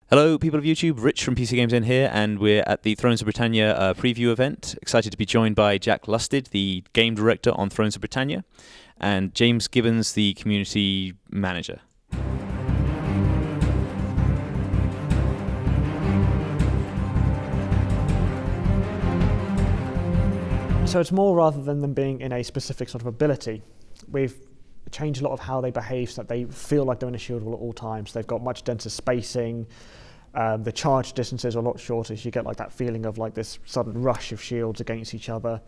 Hello people of YouTube, Rich from PCGamesN here, and we're at the Thrones of Britannia preview event. Excited to be joined by Jack Lusted, the game director on Thrones of Britannia, and James Gibbons, the community manager. So it's more rather than them being in a specific sort of ability. We've changed a lot of how they behave so that they feel like they're in a shield wall at all times. They've got much denser spacing. The charge distances are a lot shorter, so you get like that feeling of like this sudden rush of shields against each other.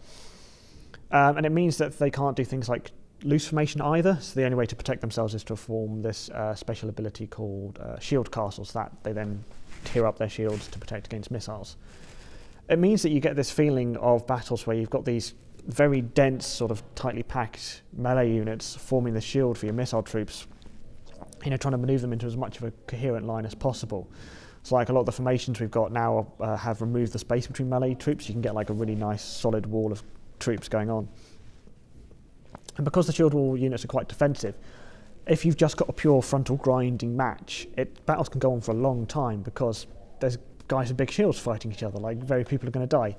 And it means that they can't do things like loose formation either, so the only way to protect themselves is to form this special ability called shield castles that they then tear up their shields to protect against missiles. It means that you get this feeling of battles where you've got these very dense, sort of tightly packed melee units forming the shield for your missile troops, trying to maneuver them into as much of a coherent line as possible. So like a lot of the formations we've got now have removed the space between melee troops. You can get like a really nice solid wall of troops going on. And because the shield wall units are quite defensive, if you've just got a pure frontal grinding match, battles can go on for a long time because there's guys with big shields fighting each other, like very people are going to die.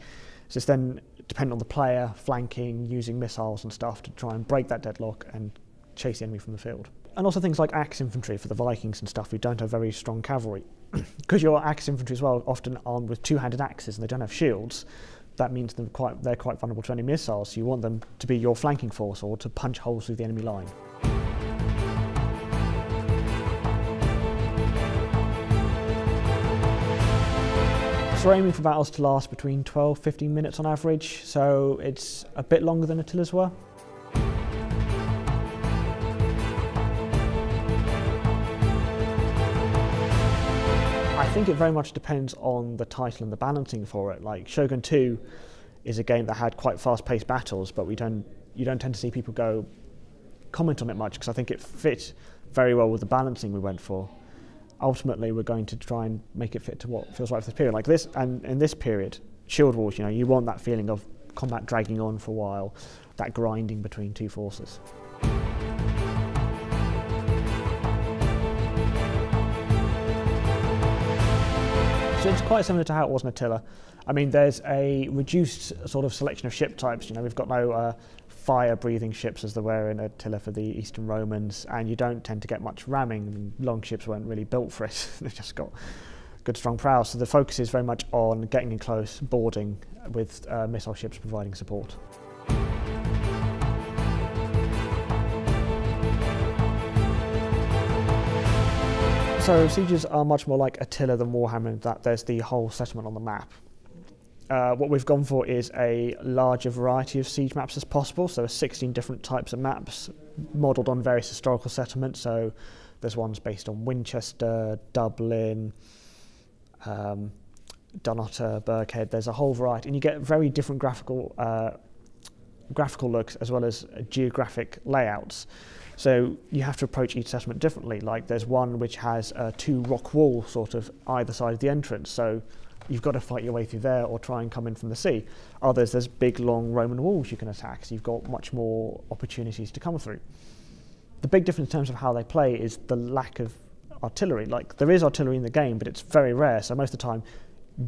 So it's then dependent on the player flanking, using missiles and stuff to try and break that deadlock and chase the enemy from the field. And also things like axe infantry for the Vikings and stuff who don't have very strong cavalry. Because your axe infantry as well often armed with two-handed axes and they don't have shields, that means they're quite vulnerable to enemy missiles. So you want them to be your flanking force or to punch holes through the enemy line. So we're aiming for battles to last between 12-15 minutes on average, so it's a bit longer than Attila's were. I think it very much depends on the title and the balancing for it. Like Shogun 2 is a game that had quite fast-paced battles, but you don't tend to see people comment on it much because I think it fit very well with the balancing we went for. Ultimately, we're going to try and make it fit to what feels right for this period. Like this, and in this period, shield walls, you want that feeling of combat dragging on for a while, that grinding between two forces. So it's quite similar to how it was in Attila. I mean, there's a reduced sort of selection of ship types. We've got no fire-breathing ships as there were in Attila for the Eastern Romans, and you don't tend to get much ramming. I mean, long ships weren't really built for it. They've just got good strong prows. So the focus is very much on getting in close, boarding, with missile ships providing support. So sieges are much more like Attila than Warhammer in that there's the whole settlement on the map. What we've gone for is a larger variety of siege maps as possible, so 16 different types of maps modelled on various historical settlements. So there's ones based on Winchester, Dublin, Dunnottar, Birkhead. There's a whole variety, and you get very different graphical looks as well as geographic layouts. So you have to approach each settlement differently. Like there's one which has two rock walls sort of either side of the entrance, so you've got to fight your way through there or try and come in from the sea. Others, there's big long Roman walls you can attack, so you've got much more opportunities to come through. The big difference in terms of how they play is the lack of artillery. Like there is artillery in the game, but it's very rare, so most of the time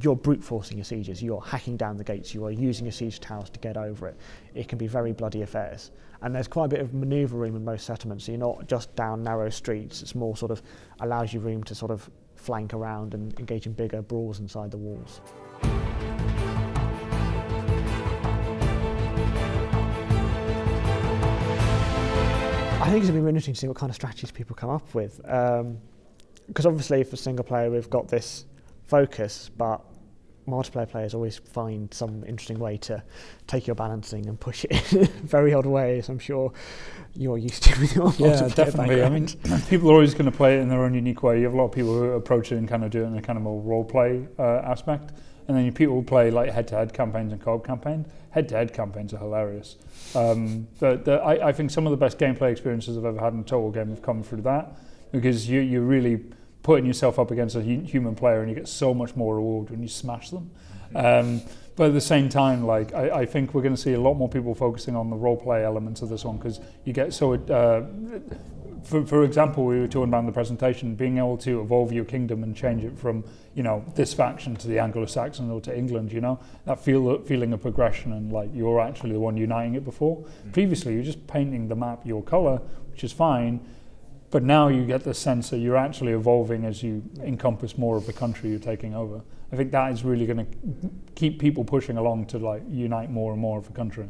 you're brute forcing your sieges, you're hacking down the gates, you are using your siege towers to get over it. It can be very bloody affairs. And there's quite a bit of manoeuvre room in most settlements, so you're not just down narrow streets, it's more sort of allows you room to sort of flank around and engage in bigger brawls inside the walls. I think it's going to be really interesting to see what kind of strategies people come up with. Because obviously for single player we've got this focus, but multiplayer players always find some interesting way to take your balancing and push it in very odd ways. I'm sure you're used to with your multiplayer definitely. background. I mean, people are always going to play it in their own unique way. You have a lot of people who approach it and kind of do it in a kind of more role play aspect, and then people who play like head-to-head campaigns and co-op campaigns. Head-to-head campaigns are hilarious. I think some of the best gameplay experiences I've ever had in a total game have come through that, because you're really putting yourself up against a human player and you get so much more reward when you smash them. But at the same time, like I think we're going to see a lot more people focusing on the role play elements of this one, because you get so for example, we were talking about in the presentation, being able to evolve your kingdom and change it from, you know, this faction to the Anglo-Saxon or to England, you know, that feeling of progression and like you're actually the one uniting it before. Previously, you're just painting the map your colour, which is fine, but now you get the sense that you're actually evolving as you encompass more of the country you're taking over. I think that is really going to keep people pushing along to like unite more and more of the country.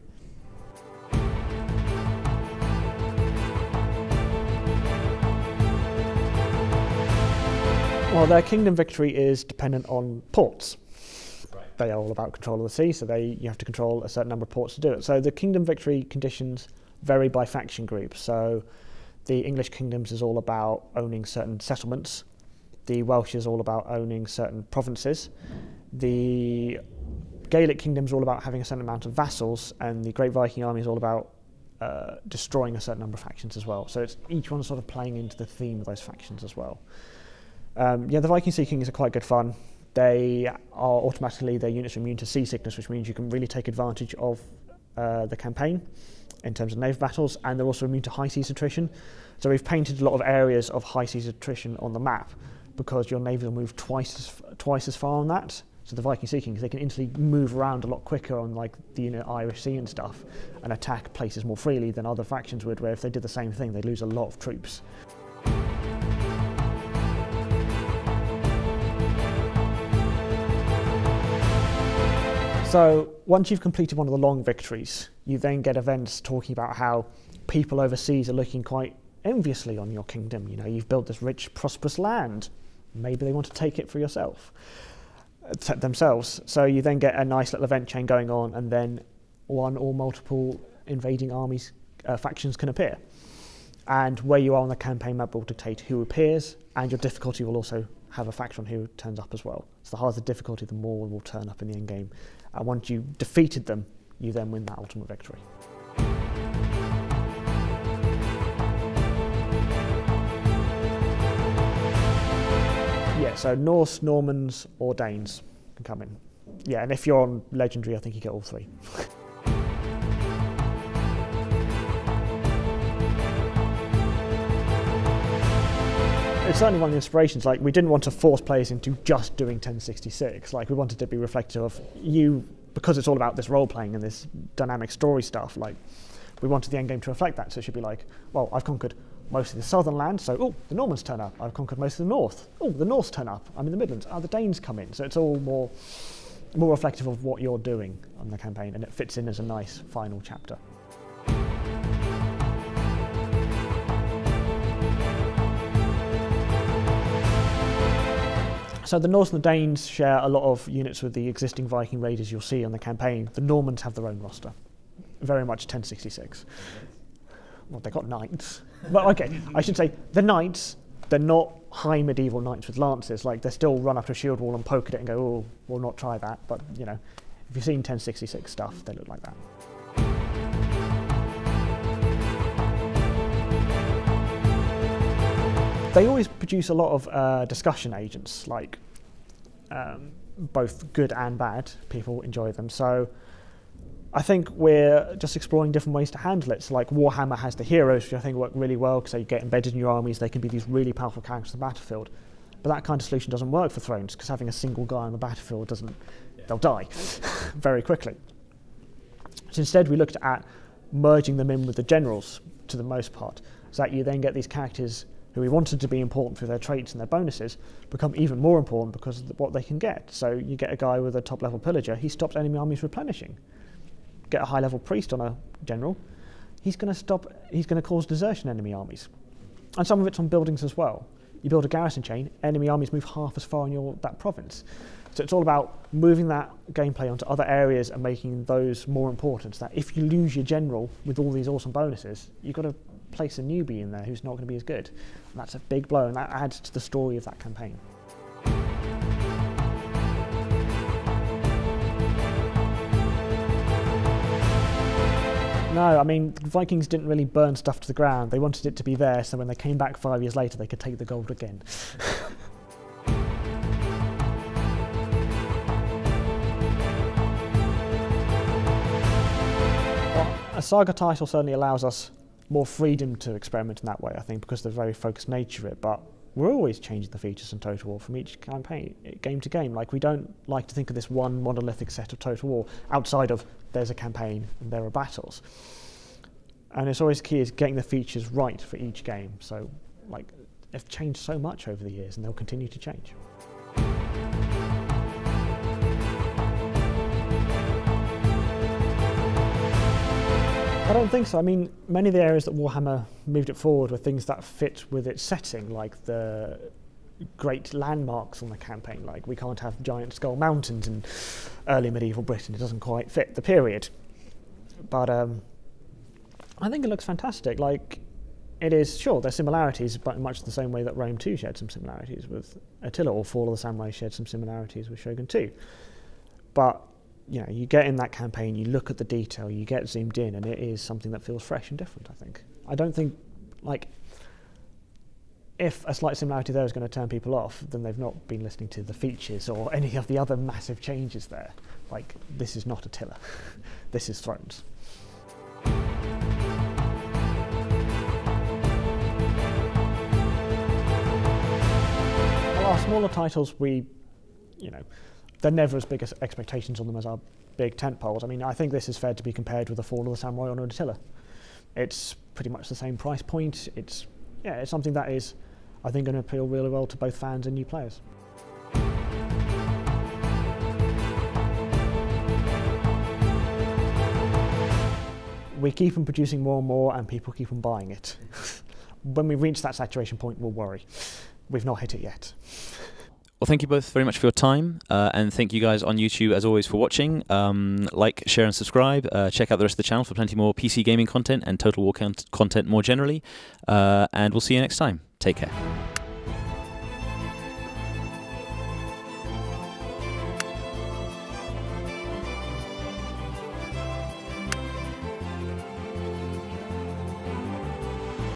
Well, their kingdom victory is dependent on ports. Right. They are all about control of the sea, so you have to control a certain number of ports to do it. So the kingdom victory conditions vary by faction group. So the English kingdoms is all about owning certain settlements. The Welsh is all about owning certain provinces. The Gaelic kingdom is all about having a certain amount of vassals, and the Great Viking Army is all about destroying a certain number of factions as well. So it's each one sort of playing into the theme of those factions as well. Yeah, the Viking Sea Kings are quite good fun. They are automatically, their units are immune to seasickness, which means you can really take advantage of the campaign in terms of naval battles, and they're also immune to high seas attrition. So we've painted a lot of areas of high seas attrition on the map because your navy will move twice as far on that. So the Viking Sea Kings, they can instantly move around a lot quicker on like the Irish Sea and stuff and attack places more freely than other factions would, where if they did the same thing, they'd lose a lot of troops. So once you've completed one of the long victories, you then get events talking about how people overseas are looking quite enviously on your kingdom. You know, you've built this rich, prosperous land. Maybe they want to take it for themselves. So you then get a nice little event chain going on, and then one or multiple invading armies, factions can appear. And where you are on the campaign map will dictate who appears, and your difficulty will also have a factor on who turns up as well. So the harder the difficulty, the more will turn up in the end game. And once you've defeated them, you then win that ultimate victory. Yeah, so Norse, Normans, or Danes can come in. Yeah, and if you're on Legendary, I think you get all three. It's certainly one of the inspirations. Like, we didn't want to force players into just doing 1066. Like, we wanted to be reflective of you, because it's all about this role playing and this dynamic story stuff. Like, we wanted the end game to reflect that. So it should be like, well, I've conquered most of the southern land, so oh, the Normans turn up. I've conquered most of the north. Oh, the Norse turn up. I'm in the Midlands. Oh, the Danes come in. So it's all more reflective of what you're doing on the campaign, and it fits in as a nice final chapter. So the Norse and the Danes share a lot of units with the existing Viking raiders you'll see on the campaign. The Normans have their own roster, very much 1066. Well, they've got knights. But okay, I should say the knights, they're not high medieval knights with lances. Like, they still run up to a shield wall and poke at it and go, oh, we'll not try that. But, you know, if you've seen 1066 stuff, they look like that. They always produce a lot of discussion agents, like both good and bad. People enjoy them. So I think we're just exploring different ways to handle it. So like Warhammer has the heroes, which I think work really well because they get embedded in your armies. They can be these really powerful characters on the battlefield. But that kind of solution doesn't work for Thrones, because having a single guy on the battlefield doesn't, they'll die very quickly. So instead we looked at merging them in with the generals to the most part, so that you then get these characters who we wanted to be important through their traits and their bonuses become even more important because of what they can get. So you get a guy with a top level pillager, he stops enemy armies replenishing. Get a high level priest on a general, he's going to cause desertion in enemy armies. And some of it's on buildings as well. You build a garrison chain, enemy armies move half as far in that province. So it's all about moving that gameplay onto other areas and making those more important, so that if you lose your general with all these awesome bonuses, you've got to place a newbie in there who's not going to be as good. And that's a big blow, and that adds to the story of that campaign. No, I mean, the Vikings didn't really burn stuff to the ground. They wanted it to be there, so when they came back 5 years later, they could take the gold again. Well, a Saga title certainly allows us more freedom to experiment in that way, I think, because of the very focused nature of it. But we're always changing the features in Total War from each campaign, game to game. Like, we don't like to think of this one monolithic set of Total War outside of there's a campaign and there are battles. And it's always key is getting the features right for each game. So, like, they've changed so much over the years and they'll continue to change. I don't think so. I mean, many of the areas that Warhammer moved it forward were things that fit with its setting, like the great landmarks on the campaign. Like, we can't have giant skull mountains in early medieval Britain. It doesn't quite fit the period. But I think it looks fantastic. Like, it is, sure, there's similarities, but in much the same way that Rome 2 shared some similarities with Attila, or Fall of the Samurai shared some similarities with Shogun 2. But you know, you get in that campaign, you look at the detail, you get zoomed in, and it is something that feels fresh and different, I think. I don't think, like, if a slight similarity there is going to turn people off, then they've not been listening to the features or any of the other massive changes there. Like, this is not Attila. This is Thrones. Well, our smaller titles, you know, they're never as big as expectations on them as our big tentpoles. I mean, I think this is fair to be compared with the Fall of the Samurai or Attila. It's pretty much the same price point. It's something that is, I think, going to appeal really well to both fans and new players. We keep on producing more and more, and people keep on buying it. When we reach that saturation point, we'll worry. We've not hit it yet. Well, thank you both very much for your time, and thank you guys on YouTube, as always, for watching. Like, share and subscribe. Check out the rest of the channel for plenty more PC gaming content and Total War content more generally. And we'll see you next time. Take care.